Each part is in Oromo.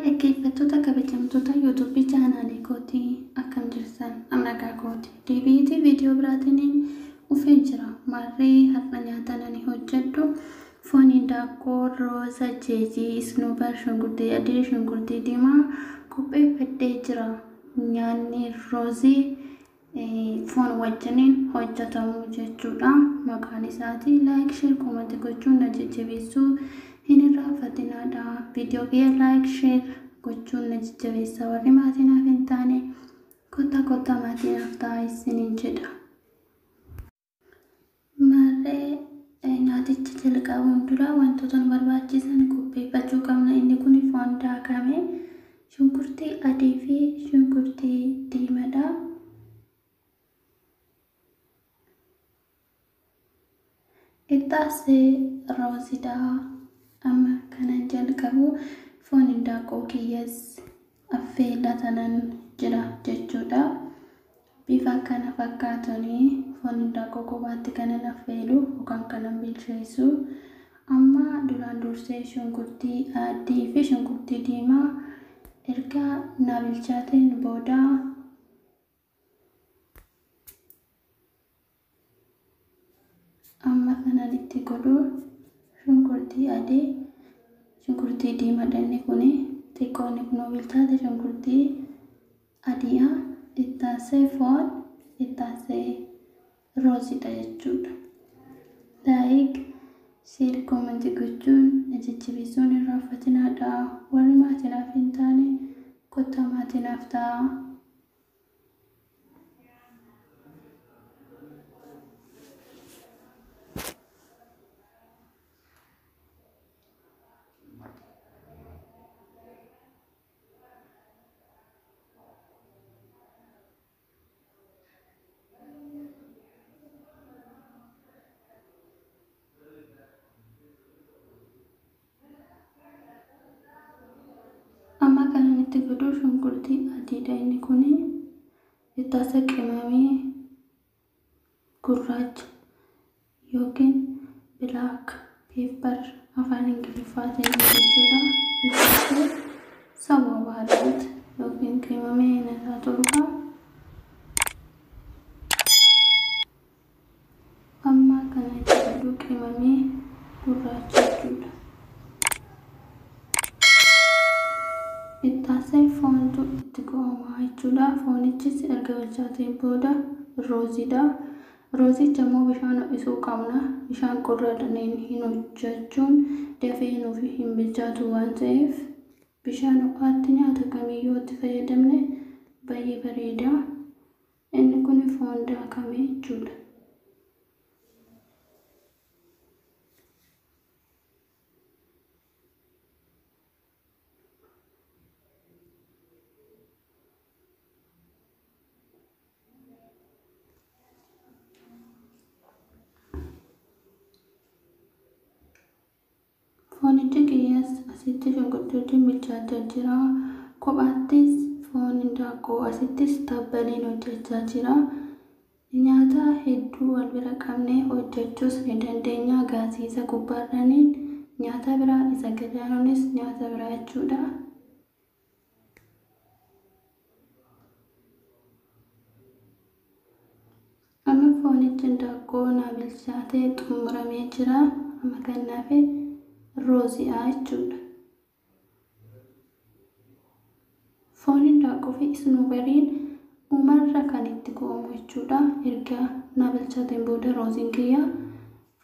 Dhaggeeffattoota kabajamtoota YouTube chaanaalii kootii akkam jirtan nagaa kooti. Deebiitii viidiyoo biraatiin dhufee jira. Marree har'a nyaata ani hojjedhu foon hindaaqqoo rooza jeejii isnuubar shunkurtii adii shunkurtii diimaa qopheeffadhee jira. Nyaanni roozii foon wajjiniin hojjetamu jechuudha. Maqaan isaatii like share comment gochuun na jajjabeessuu hin irraanfatinaadha. Video kee like share gochuun na jajjabeessa. Warri maatiinaaf hin taane kotta maatiinaaf ta'a isiniin jedha. Marree nyaaticha jalqabuun dura wantoota nu barbaachisan qopheeffachuu qabna. Inni kun foon daakame, shunkurtii adii fi shunkurtii diimaadha. Ixaasee roozidha. Amma kanan jalqabu foon hindaaqqoo kiyyas affeellatanan jira jechuudha. Bifa kana fakkaatanii foon hindaaqqoo kophaatti kanan affeelu yookaan kanan bilcheessu. Amma duraan dursee shunkurtii adii fi shunkurtii diimaa erga na bilchaateen booda amma kanan itti godhu shunkurtii adii, shunkurtii diimaadha. Inni kun xiqqoon kun bilchaate shunkurtii adiidha. Ittaasee foon, ittaasee roozidha jechuudha. Like share comment gochuun na jajjabeessuun hin irraanfatinaadha. Warri maatiinaaf hin taane kotta maatiinaaf ta'a. Amma kanan itti godhu shunkurtii adiidha. Inni kun ittaasa qimamii gurraacha yookiin black pepper afaan Ingiliffaatiin jechuudha. Ittaasee saboo baadiyyaatti yookiin qimamii nasaa torba. Amma kanan itti godhu qimamii gurraacha jechuudha. Ittaasee foontu itti go'amaa jechuudha. Foonichis erga bilchaateen booda roozidha. Roozicha immoo bishaan ho'isuu qabna. Bishaan qorraadhaan hin hojjechuun dafee nuuf hin bilchaatu waan ta'eef bishaan ho'aatti nyaata kamiyyuu itti fayyadamne baay'ee bareeda. Inni kun foon daakame jechuudha. Foonichi kiyyas asitti shunkurtiin bilchaatee jira. Kophaattis foon hindaaqqoo asittis tabbaliin hojjechaa jira. Nyaata hedduu wal bira qabnee hojjechuus ni dandeenya. Gaasii isa gubbaarraniin nyaata biraa, isa gadaanuunis nyaata biraa jechuudha. Amma foonichi hindaaqqoo na bilchaatee xumuramee jira. Amma kan nafe roozidha jechuudha. Foon hindaaqqoo fi isnuubariin uumarra kan itti go'amu jechuudha. Erga na bilchaateen booda rooziin kiyya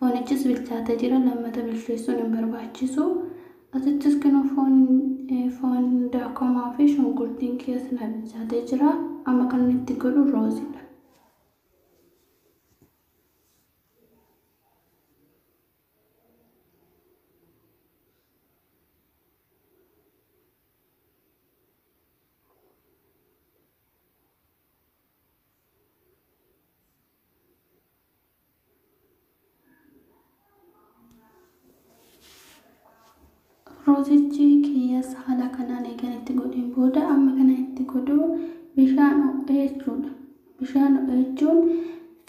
foonichis bilchaatee jira. Lammata bilcheessuun hin barbaachisu. Asittis kan foon daakamaa fi shunkurtiin kiyyas na bilchaatee jira. Amma kan itti godhu roozidha. Roozichi kiyyas haala kanaan eegan itti godheen booda amma kana itti godhu bishaan ho'ee jechuudha. Bishaan ho'ee jechuun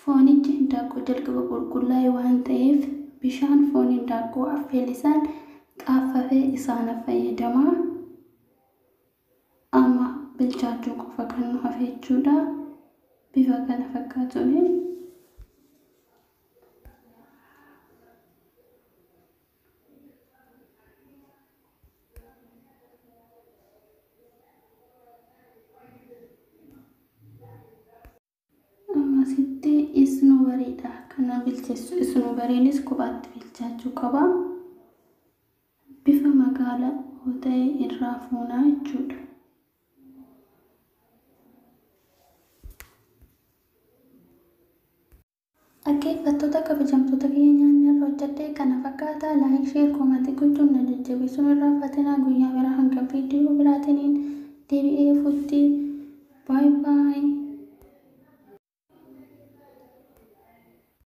foonichi hindaaqqoo jalqaba qulqullaa'e waan ta'eef bishaan foon hindaaqqoo affeelisaan xaaffafee isaan fayyadama. bilchaachuu qofa kan nu hafe jechuudha. Bifa kana fakkaatuun ammasitti isnuubariidha kana bilcheessu. Isnuubariinis kophaatti bilchaachuu qaba. Bifa magaala ta'e irraa fuunaa jechuudha. Dhaggeeffattoota kabajamtoota keenya nyaanni irra hojjedhe kana fakkaata. Laayik, sheer, koomentii gochuun na jajjabeessuun irraa fatina. Guyyaa biraa hanga viidiyoo biraatiin deebi'ee fuutti. Baay baay.